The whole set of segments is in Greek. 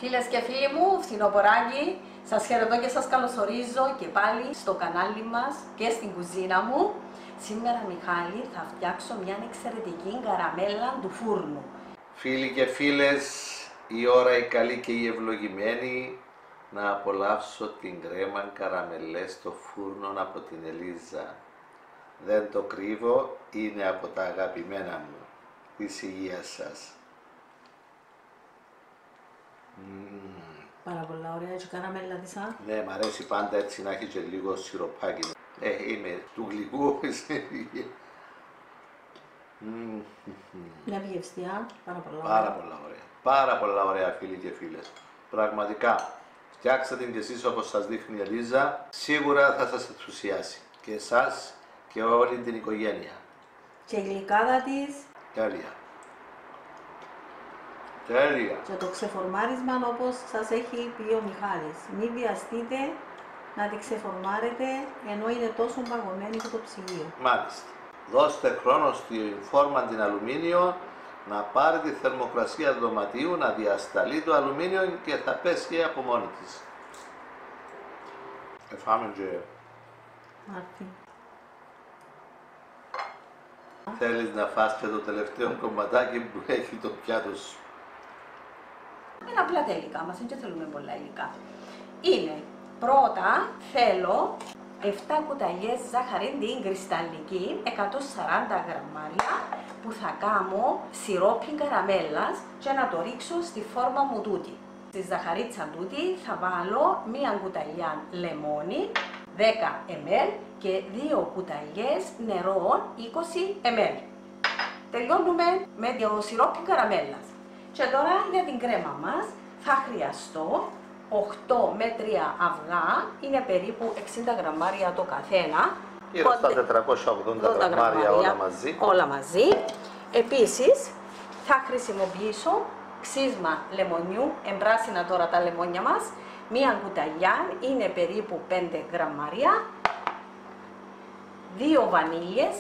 Φίλες και φίλοι μου, φθινοποράκι, σας χαιρετώ και σας καλωσορίζω και πάλι στο κανάλι μας και στην κουζίνα μου. Σήμερα, Μιχάλη, θα φτιάξω μια εξαιρετική καραμέλα του φούρνου. Φίλοι και φίλες, η ώρα η καλή και η ευλογημένη να απολαύσω την κρέμα καραμελές στο φούρνο από την Ελίζα. Δεν το κρύβω, είναι από τα αγαπημένα μου. Της υγείας σας. Πάρα πολλά ωραία, έτσι καραμέλα της, α? Ναι, μ' αρέσει πάντα έτσι να έχει και λίγο σιροπάκι. Είμαι του γλυκού. Μια βιευστιά, πάρα πολλά. Πάρα πολλά ωραία. Πάρα πολλά ωραία, φίλοι και φίλες. Πραγματικά, φτιάξτε την κι εσείς όπως σας δείχνει η Ελίζα. Σίγουρα θα σας ενθουσιάσει. Και εσάς και όλη την οικογένεια. Και η γλυκάδα της. Τέλεια. Τέλεια. Και το ξεφορμάρισμα όπως σας έχει πει ο Μιχάλης. Μην βιαστείτε να τη ξεφορμάρετε ενώ είναι τόσο παγωμένη και το ψυγείο. Μάλιστα. Δώστε χρόνο στη φόρμα την αλουμίνιο να πάρει τη θερμοκρασία του δωματίου, να διασταλεί το αλουμίνιο και θα πέσει από μόνη της. Φάμε και... Μάρτι. Θέλεις να φας και το τελευταίο κομματάκι που έχει το πιάτο σου. Είναι απλά τα υλικά μας, δεν θέλουμε πολλά υλικά. Είναι, πρώτα θέλω 7 κουταλιές ζάχαρη την κρυσταλλική, 140 γραμμάρια, που θα κάνω σιρόπι καραμέλας και να το ρίξω στη φόρμα μου τούτη. Στη ζαχαρίτσα τούτη θα βάλω μία κουταλιά λεμόνι, 10 ml και 2 κουταλιές νερό, 20 ml. Τελειώνουμε με το σιρόπι καραμέλας. Και τώρα για την κρέμα μας θα χρειαστώ 8 με 3 αυγά, είναι περίπου 60 γραμμάρια το καθένα. Γύρω στα 480 γραμμάρια όλα μαζί. Όλα μαζί. Επίσης θα χρησιμοποιήσω ξύσμα λεμονιού, εμπράσινα τώρα τα λεμόνια μας. Μία κουταλιά είναι περίπου 5 γραμμάρια. 2 βανίλιες,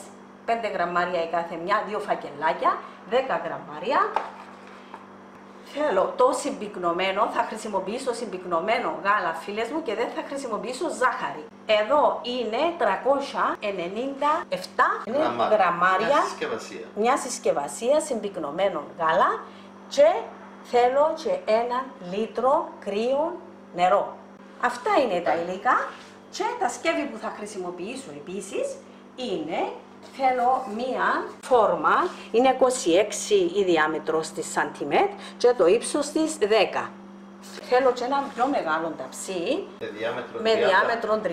5 γραμμάρια η κάθε μια, 2 φακελάκια, 10 γραμμάρια. Θέλω το συμπυκνωμένο, θα χρησιμοποιήσω συμπυκνωμένο γάλα, φίλες μου, και δεν θα χρησιμοποιήσω ζάχαρη. Εδώ είναι 397 γραμμάρια, μια συσκευασία συμπυκνωμένο γάλα, και θέλω και 1 λίτρο κρύο νερό. Αυτά είναι τα υλικά, και τα σκεύη που θα χρησιμοποιήσω επίσης είναι... Θέλω μία φόρμα, είναι 26 η διάμετρος της σαντιμέτ και το ύψος της 10. Θέλω και ένα πιο μεγάλο ταψί με διάμετρο 30,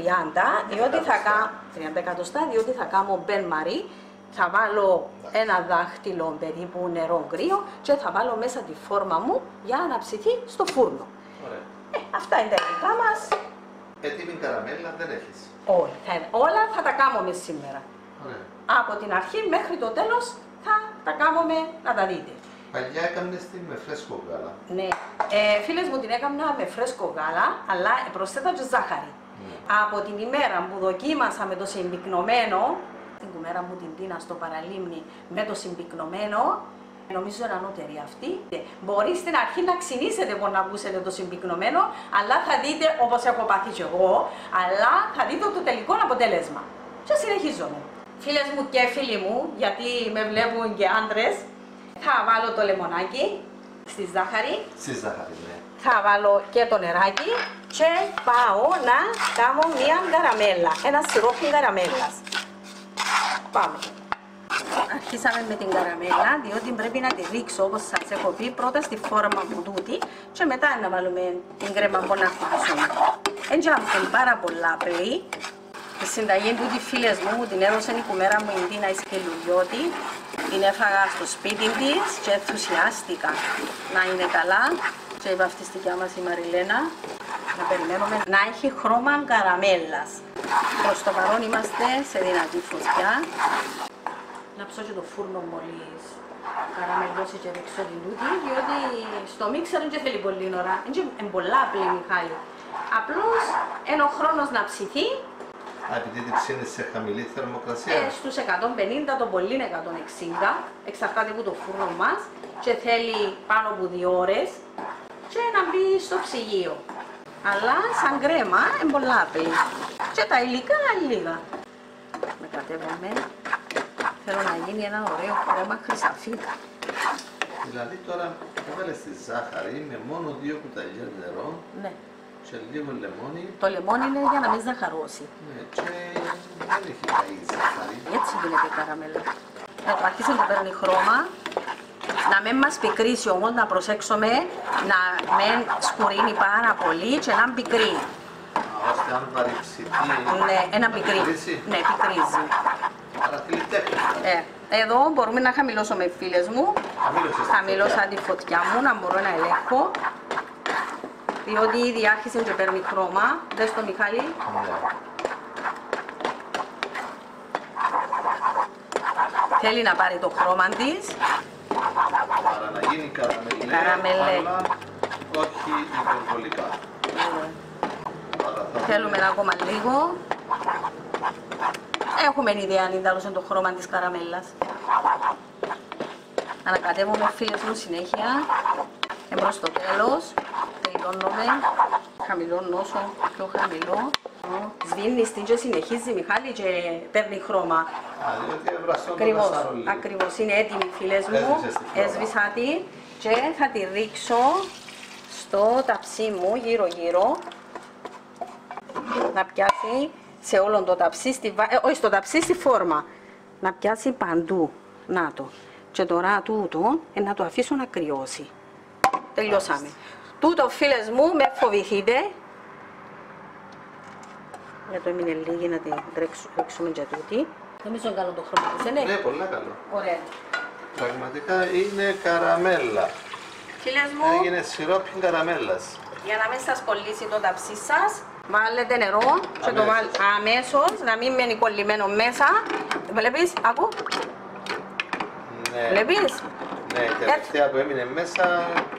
διότι θα κάνω 30 εκατοστά, διότι θα κάνω μπεν μαρί. Θα βάλω ένα δάχτυλο περίπου νερό κρύο και θα βάλω μέσα τη φόρμα μου για να ψηθεί στο φούρνο. Αυτά είναι τα υλικά μας. Έτοιμη καραμέλα δεν έχεις? Όχι, όλα θα τα κάνουμε σήμερα. Ωραία. Από την αρχή μέχρι το τέλος θα τα κάνουμε να τα δείτε. Παλιά έκανες την με φρέσκο γάλα. Ναι, φίλες μου την έκανα με φρέσκο γάλα, αλλά προσθέτα και ζάχαρη. Από την ημέρα που δοκίμασα με το συμπυκνωμένο, την ημέρα που την πίνα στο παραλίμνη με το συμπυκνωμένο, νομίζω είναι ανώτερη αυτή. Μπορεί στην αρχή να ξυνήσετε που να ακούσετε το συμπυκνωμένο, αλλά θα δείτε, όπως έχω πάθει και εγώ, αλλά θα δείτε το τελικό αποτέλεσμα. Και συνεχίζουμε. Φίλες μου και φίλοι μου, γιατί με βλέπουν και άντρες, θα βάλω το λεμονάκι στη ζάχαρη. Στη ζάχαρη, ναι. Θα βάλω και το νεράκι και πάω να κάνω μια καραμέλα, ένα σιρόπι καραμέλας. Πάμε. Αρχίσαμε με την καραμέλα, διότι πρέπει να τη ρίξω, όπως σας έχω πει, πρώτα στη φόρμα μου τούτη και μετά να βάλουμε την κρέμα που να χάσουμε. Έτσι είναι πάρα πολλά απλή. Η συνταγή τούτη, φίλες μου, την έδωσε η κουμέρα μου η Ντίνα Ισκελουριώτη. Την έφαγα στο σπίτι της και ενθουσιάστηκα να είναι καλά. Και η βαφτιστικιά μας η Μαριλένα, να περιμένουμε να έχει χρώμα καραμέλας. Προς το παρόν είμαστε σε δυνατή φωτιά. Να ψω και το φούρνο μόλις καραμελώσει και ρίξω την τούτη, διότι στο μίξερ δεν θέλει πολύ ώρα. Είναι πολλά απλή, Μιχάλη. Απλώς είναι ο χρόνος να ψηθεί. Επειδή τη ψήνεις σε χαμηλή θερμοκρασία. Στους 150, το πολύ είναι 160, εξαρτάται από το φούρνο μας, και θέλει πάνω από 2 ώρες. και να μπει στο ψυγείο. Αλλά σαν κρέμα είναι πολλά απλή. Και τα υλικά λίγα. Με κατέβαμε. Θέλω να γίνει ένα ωραίο κρέμα χρυσαφί. Δηλαδή τώρα έβαλες τη ζάχαρη με μόνο 2 κουταλιές νερό. Ναι. Και λίγο λεμόνι. Το λεμόνι είναι για να μην ζαχαρώσει. Ναι, και δεν έχει καεί ζάχαρη. Έτσι γίνεται η καραμέλα. Αρχίσει να παίρνει χρώμα. Να μην μας πικρίσει όμως, να προσέξουμε να μην σκουρίνει πάρα πολύ και να πικρεί. Ώστε αν βαρυψηθεί. Ναι, ένα πικρί. Ναι, πικρίζει. Άρα θέλει τέχνη. Εδώ μπορούμε να χαμηλώσουμε, φίλες μου. Χαμηλώσα τη φωτιά μου, να μπορώ να ελέγχω. Διότι ήδη άρχισε και παίρνει χρώμα. Δες το, Μιχάλη. Ναι. Θέλει να πάρει το χρώμα της. Άρα να γίνει καραμελέ, αλλά όχι υπερβολικά. Θέλουμε ακόμα λίγο. Έχουμε ιδέα αν είναι το χρώμα της καραμέλας. Ανακατεύουμε, φίλες μου, συνέχεια. Εμπρός στο τέλος. Τελειώνουμε. Χαμηλώνω όσο πιο χαμηλό. Σβήνεις την και συνεχίζει, Μιχάλη, και παίρνει χρώμα. Ακριβώς, είναι έτοιμη, φίλες μου. Έσβησα τη και θα τη ρίξω στο ταψί μου γύρω-γύρω. Να πιάσει σε όλο το ταψί, όχι στο ταψί, στη φόρμα. Να πιάσει παντού. Να το. Και τώρα τούτο να το αφήσω να κρυώσει. Τελειώσαμε. Τούτο, φίλες μου, με φοβηθείτε. Για το έμεινε λίγη να την ρίξουμε και τούτη. Νομίζω καλό το χρώμα της, ναι. Ναι, πολύ καλό. Ωραία. Πραγματικά είναι καραμέλα. Φίλες μου, Έγινε σιρόπι καραμέλας. για να μην σας κολλήσει το ταψί σας, βάλετε νερό και το βάλετε αμέσως, να μην μένει κολλημένο μέσα. Βλέπεις, ακού. Ναι. Βλέπεις. Ναι, τελευταία που έμεινε μέσα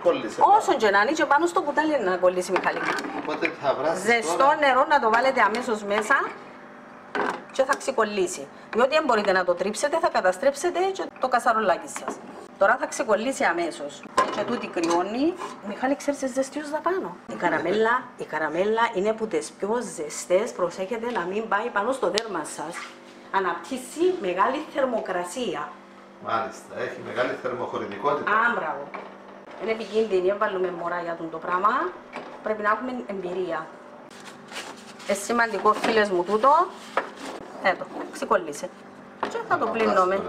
κόλλησε. Όσο και να είναι και πάνω στο κουτάλι να κολλήσει, Μιχάλη. Οπότε θα βράσεις Ζεστό τώρα. νερό να το βάλετε αμέσως μέσα και θα ξεκολλήσει. Διότι αν μπορείτε να το τρίψετε, θα καταστρέψετε και το κασαρολάκι σας. Τώρα θα ξεκολλήσει αμέσως. Και τούτη κρυώνει. Μιχάλη, ξέρεις, ζεστιούς δαπάνω. Η καραμέλα είναι από τις πιο ζεστές. Προσέχετε να μην πάει πάνω στο δέρμα σας. Αναπτύσσει μεγάλη θερμοκρασία. Μάλιστα, έχει μεγάλη θερμοχωρητικότητα. Άμπραβο. Είναι επικίνδυνη, βάλουμε μωρά για το πράγμα. Πρέπει να έχουμε εμπειρία. Σημαντικό, φίλες μου, τούτο. Εδώ, ξεκολλήσε. Και θα το πλύνουμε.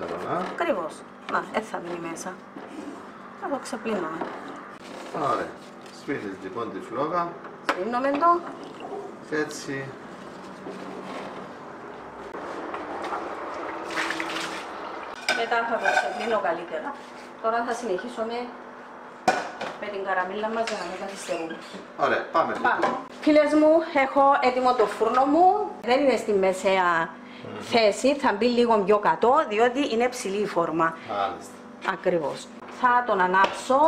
Ακριβώς. Να, έτσι θα μείνει μέσα. Θα το ξεπλύνουμε. Ωραία. Σφίγγεις λοιπόν τη φλόγα. Σφίγγουμε το. Και έτσι. Μετά θα το ξεπλύνω καλύτερα. Τώρα θα συνεχίσουμε με την καραμέλα μας για να μην καθυστερούμε. Ωραία, πάμε λοιπόν. Φίλες μου, έχω έτοιμο το φούρνο μου. Δεν είναι στη μεσαία θέση, θα μπει λίγο πιο κάτω, διότι είναι ψηλή η φόρμα. Μάλιστα. Ακριβώς. Θα τον ανάψω.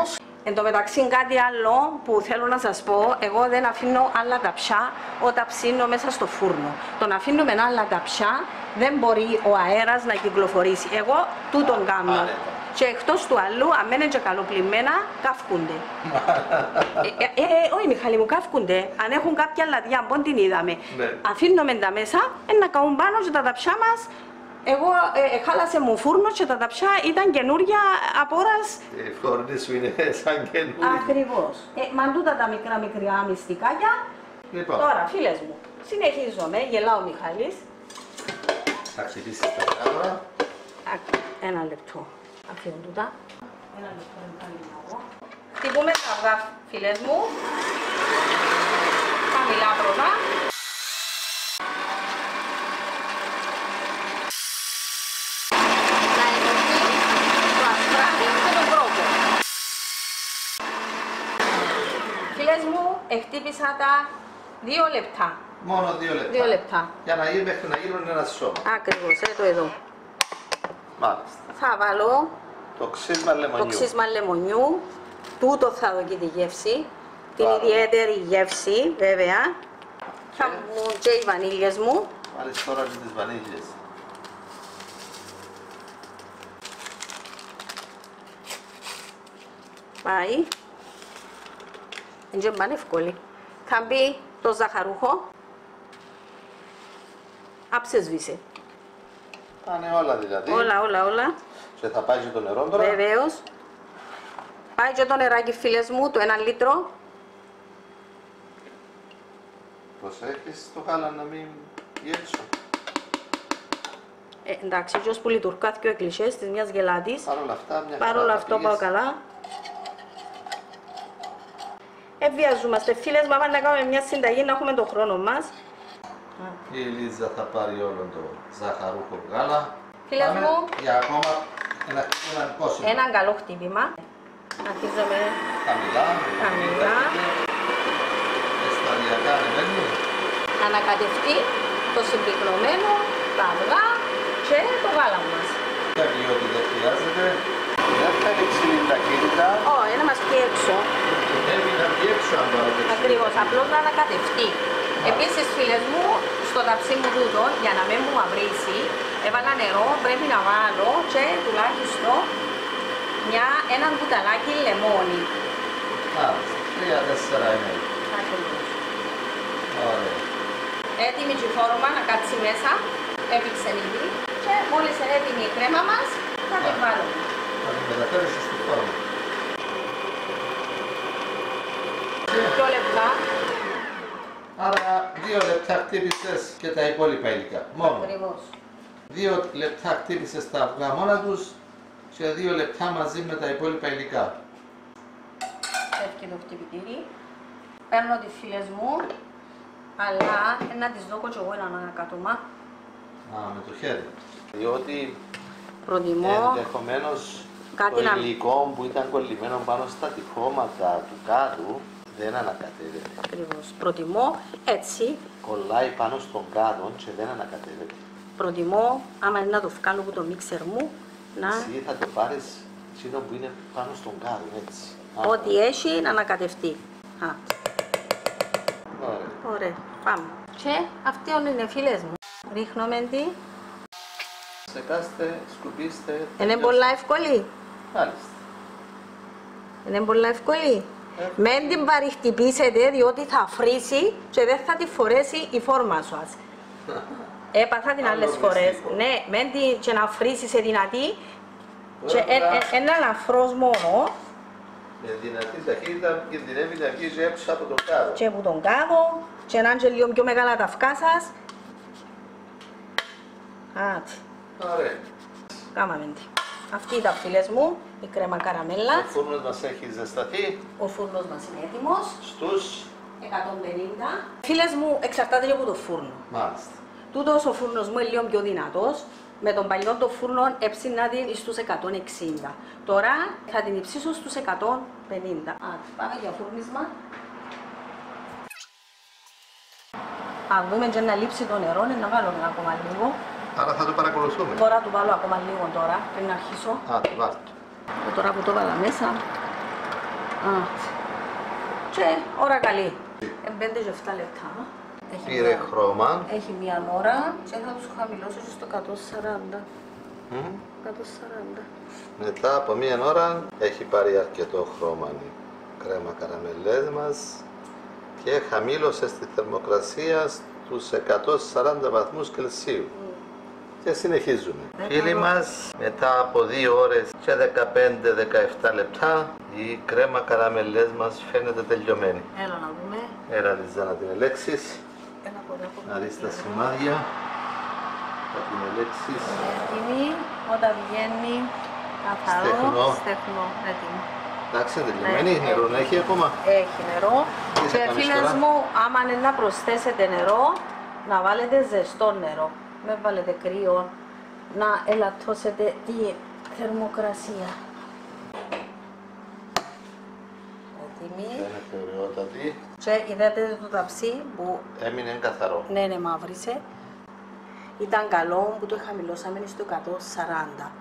Εν τω μεταξύ κάτι άλλο που θέλω να σας πω, εγώ δεν αφήνω άλλα ταψιά όταν ψήνω μέσα στο φούρνο. Τον αφήνουμε άλλα ταψιά, δεν μπορεί ο αέρας να κυκλοφορήσει. Εγώ τούτον κάνω. Και εκτός του άλλου, αν μένουν και καλοπλημμένα, καύκονται. Όχι, Μιχάλη μου, καύκονται. Αν έχουν κάποια λαδιά, πόν την είδαμε. Αφήνουμε τα μέσα, να καούν πάνω και τα ταψιά μας. Εγώ χάλασε μου φούρνο και τα ταψιά ήταν καινούρια από ώρας. Η φούρνη σου είναι σαν καινούρια. Ακριβώς. Μαντούτα τα μικρά μυστικάκια. Λοιπόν. Τώρα, φίλες μου, συνεχίζομαι, γελάω ο Μιχάλης. Θα χτυπήσεις τα κάτω. Ένα λεπτό. Αφήνω τούτα. Ένα λεπτό, Μιχάλη μου εγώ. Χτυπούμε τα αυγά, φίλες μου. Χαμηλά πρώτα. Να ενωθεί το ασπράδι και το βρόκο. Φίλες μου, χτύπησα τα 2 λεπτά. Μόνο 2 λεπτά. 2 λεπτά. Για να γίνει μέχρι να γίνουν ένα σώμα. Ακριβώς, το εδώ. Μάλιστα. Θα βάλω το ξύσμα λεμονιού. Το ξύσμα λεμονιού. Τούτο θα δω και τη γεύση. Την ιδιαίτερη γεύση, βέβαια. Θα μου και οι βανίλιες μου. Βάλεις τώρα και τις βανίλιες. Πάει. Δεν είναι εύκολη. Θα μπει το ζαχαρούχο. Άψε σβήσει. Πάνε όλα δηλαδή. Όλα. Και θα πάει και το νερό τώρα. Βεβαίως. Πάει και το νεράκι, φίλες μου, το 1 λίτρο. Προσέχεις το γάλα να μην γεύσω. Εντάξει, και που λειτουργάθηκε ο κλισές της μιας γελάτης. Παρ' όλα αυτό πάω καλά. Βιαζόμαστε, φίλες μου, να κάνουμε μια συνταγή να έχουμε τον χρόνο μας. Η Λίζα θα πάρει όλο το ζαχαρούχο γάλα. Φίλες μου, για ακόμα ένα καλό χτύπημα. Αρχίζουμε χαμηλά. Σταδιακά ανεβαίνουμε. Ανακατευτεί το συμπυκνωμένο, τα αυγά και το γάλα μας. Διότι δεν χρειάζεται. Δεν θα ρίξει ταχύτητα. Όχι, να μας πει έξω. Έμεινα πει έξω αν πάρετε. Ακριβώς, απλώς να ανακατευτεί. Επίσης, φίλες μου, στο ταψί μου τούτο, για να μην μου μαυρίσει, έβαλα νερό, πρέπει να βάλω και τουλάχιστον έναν κουταλάκι λεμόνι. Μάλιστα, 3-4 ml. Ακριβώς. Ωραία. Έτοιμη και η φόρμα να κάτσει μέσα, έπιξε ήδη και μόλις είναι έτοιμη η κρέμα μας, θα την βάλουμε. Θα την μεταφέρεις στη φόρμα. 2 λεπτά. Άρα 2 λεπτά χτύπησες και τα υπόλοιπα υλικά. Μόνο. Ακριβώς. 2 λεπτά χτύπησες τα αυγά μόνα τους και 2 λεπτά μαζί με τα υπόλοιπα υλικά. Έφυγε το χτυπητήρι. Παίρνω τις φίλες μου, αλλά να τις δω και εγώ έναν ανακάτωμα. Με το χέρι. Διότι Προτιμώ ενδεχομένως κάτι το να... υλικό που ήταν κολλημένο πάνω στα τυχώματα του κάδου δεν ανακατεύεται. Ακριβώς. Προτιμώ έτσι. Κολλάει πάνω στον κάδο και δεν ανακατεύεται. Προτιμώ, άμα είναι να το βγάλω από το μίξερ μου, να... Εσύ θα το πάρεις εκείνο που είναι πάνω στον κάδο, έτσι. Ό,τι έχει να ανακατευτεί. Ωραία. Ωραία. Πάμε. Και αυτοί είναι οι φίλες μου. Ρίχνουμε τι. Σεκάστε, σκουπίστε. Είναι πολλά εύκολη. Μάλιστα. Είναι πολλά εύκολη. Μην την παρηχτυπήσετε διότι θα φρίσει και δεν θα τη φορέσει η φόρμα σας. Έπαθα την άλλες φορές. Ναι, μην την και να φρίσει σε δυνατή και έναν αφρός μόνο. Με δυνατή ταχύτητα κινδυνεύει να βγει έξω από τον κάδο. Και από τον κάδο και να είναι λίγο πιο μεγάλα τα αυκά σας. Άτσι. Ωραία. Κάμαμε τι. Αυτή ήταν, φίλες μου, η κρέμα καραμέλα. Ο φούρνος μας έχει ζεσταθεί. Ο φούρνος μας είναι έτοιμος. Στους 150. Φίλες μου, εξαρτάται και από το φούρνο. Μάλιστα. Τούτος ο φούρνος μου είναι λίγο πιο δυνατός. Με τον παλιό το φούρνο έψηνα την στους 160. Τώρα θα την υψίσω στους 150. Πάμε για φούρνισμα. Αν δούμε και να λείψει το νερό, να βάλουμε ακόμα λίγο. Άρα θα το παρακολουθούμε. Τώρα του βάλω ακόμα λίγο τώρα, πριν να αρχίσω. Το βάλω. Τώρα που το βάλα μέσα. Και ώρα καλή. 5-7 λεπτά. Πήρε χρώμα. Έχει μία ώρα και θα τους χαμηλώσω στο 140. 140. Μετά από μία ώρα έχει πάρει αρκετό χρώμα η κρέμα καραμελές μας και χαμήλωσε στη θερμοκρασία στους 140 βαθμούς Κελσίου. Και συνεχίζουμε. Φίλοι μας, μετά από 2 ώρες και 15-17 λεπτά η κρέμα καραμελές μας φαίνεται τελειωμένη. Έλα να δούμε. Έλα Λίζα να την ελέξεις. Να δεις τα σημάδια. Θα την ελέξεις. Έτοιμη, όταν βγαίνει καθαρό, στέχνο, έτοιμη. Εντάξει, τελειωμένη, νερό να έχει ακόμα. Έχει νερό. Και φίλες μου, άμα είναι να προσθέσετε νερό, να βάλετε ζεστό νερό. Μην βάλετε κρύο, να ελαττώσετε τη θερμοκρασία. Έτοιμη. Φαίνεται ωραιότατη. Και είδατε το ταψί που έμεινε καθαρό. ναι, μαύρισε. Ήταν καλό που το χαμηλώσαμε στο 140.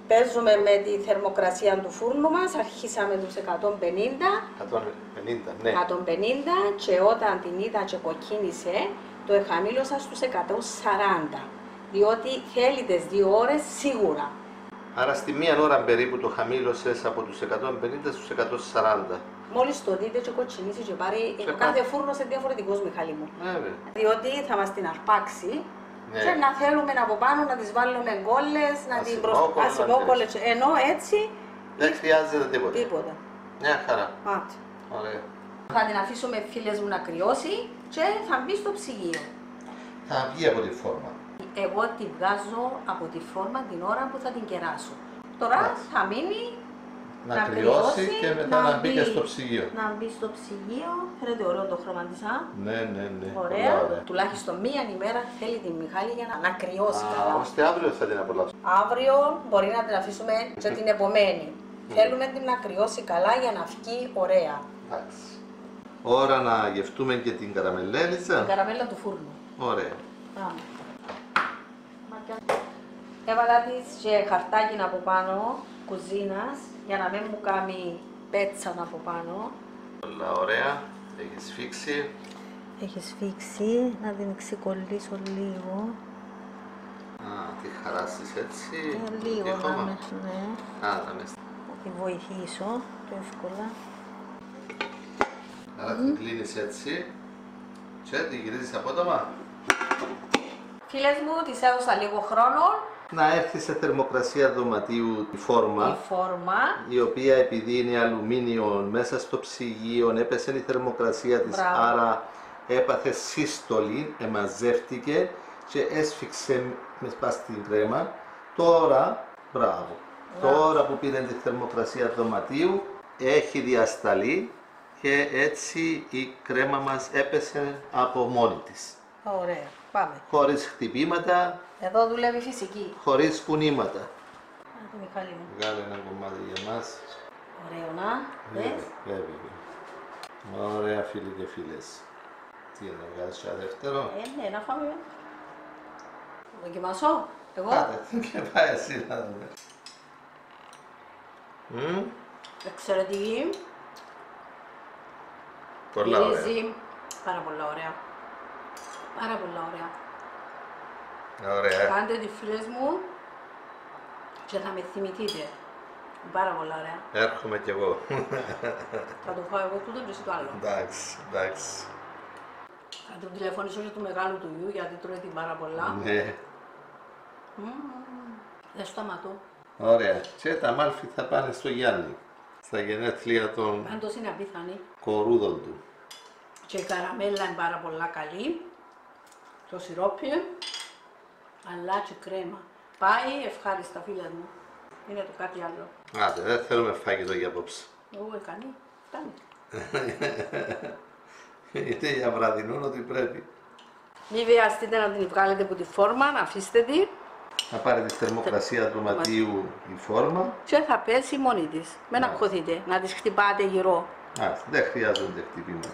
Παίζουμε με τη θερμοκρασία του φούρνου μας, αρχίσαμε τους 150. 150, ναι. 150 και όταν την είδα και κοκκίνησε, το εχαμήλωσα στους 140. Διότι θέλει τις 2 ώρες σίγουρα. Άρα στη μία ώρα περίπου το χαμήλωσες από τους 150 στους 140. Μόλις το δείτε και κοτσινίσει και πάρει, Και κάθε φούρνος είναι διαφορετικός, Μιχάλη μου. Βέβαια. Διότι θα μας την αρπάξει Ναι. και να θέλουμε από πάνω να τις βάλουμε γκόλες, να την Ασημόκολλα, ασημόκολλες, ενώ έτσι Δεν χρειάζεται τίποτα. τίποτα. Μια χαρά. Άτε. Ωραία. Θα την αφήσουμε, φίλες μου, να κρυώσει και θα μπει στο ψυγείο. Θα βγει από τη φόρμα. Εγώ τη βγάζω από τη φόρμα την ώρα που θα την κεράσω. Τώρα Εντάξει. θα μείνει Να κρυώσει και μετά να μπει και στο ψυγείο. Να μπει στο ψυγείο. Φαίνεται ωραίο το χρώμα της, α. Ναι. Ωραία. Πολλά ωραία. Τουλάχιστον μία ημέρα θέλει την Μιχάλη για να κρυώσει καλά. Ώστε αύριο θα την απολαύσω. Αύριο μπορεί να την αφήσουμε και την επομένη. Θέλουμε την να κρυώσει καλά για να βγει ωραία. Εντάξει. Ώρα να γευτούμε και την Την καραμελέλιτσα. καραμέλα του φούρνου. Ωραία. Πάμε. Έβαλα της και χαρτάκι από πάνω, κουζίνας, για να μην μου κάνει πέτσαν από πάνω. Όλα ωραία. Έχει σφίξει. Έχει σφίξει, να την ξεκολλήσω λίγο. Τη χαράσεις έτσι. Λίγο Και να χώμα. με, ναι, Να με. να τη βοηθήσω πιο εύκολα. Άρα την κλείνεις έτσι. Και την γυρίζεις απότομα. Φίλες μου, της έδωσα λίγο χρόνο. Να έρθει σε θερμοκρασία δωματίου τη Η φόρμα, φόρμα. η οποία επειδή είναι αλουμίνιο μέσα στο ψυγείο έπεσε η θερμοκρασία της, Μπράβο. άρα έπαθε σύστολη, εμαζεύτηκε και έσφιξε μέσα στην κρέμα. Τώρα, μπράβο, τώρα που πήρε τη θερμοκρασία δωματίου έχει διασταλεί και έτσι η κρέμα μας έπεσε από μόνη της. Ωραία, πάμε. Χωρίς χτυπήματα, Εδώ δουλεύει φυσική. χωρίς κουνήματα. Άντε, Μιχάλη μου. Βγάλε ένα κομμάτι για μας. Ωραίο να, δες. Βέβαια. Ωραία φίλοι και φίλες. Τι είναι, βγάζεις και ένα δεύτερο. Ναι, να φάμε. Να δοκιμάσω. Εγώ. Πάτε και πάει εσύ να δούμε. Εξαιρετική. Πολλά ωραία. Μυρίζει πάρα πολλά ωραία. Πάρα πολλά ωραία. Ωραία. Κάντε τη, φίλες μου, και θα με θυμηθείτε. Πάρα πολλά ωραία. Έρχομαι κι εγώ. Θα το φάω εγώ τούτο και εσύ το άλλο. Εντάξει, εντάξει. Θα του τηλεφωνήσω και του μεγάλου του γιου γιατί τρώει την πάρα πολλά. Ναι. Δεν σταματώ. Ωραία. Και τα μάλφη θα πάνε στο Γιάννη. Στα γενέθλια των Πάντως είναι απίθανη. κορούδων του. Και η καραμέλα είναι πάρα πολλά καλή. Το σιρόπι, αλλά και κρέμα. Πάει ευχάριστα, φίλες μου. Είναι το κάτι άλλο. Άντε, δεν θέλουμε φάγητο για απόψε. Εγώ έκανε, φτάνει. Είναι για βραδινό ότι πρέπει. Μην βιαστείτε να την βγάλετε από τη φόρμα, να αφήσετε τη Να πάρει τη θερμοκρασία του ματιού η φόρμα. και θα πέσει μόνη της. Μην αγχωθείτε, να της χτυπάτε γύρω. Δεν χρειάζονται χτυπήματα.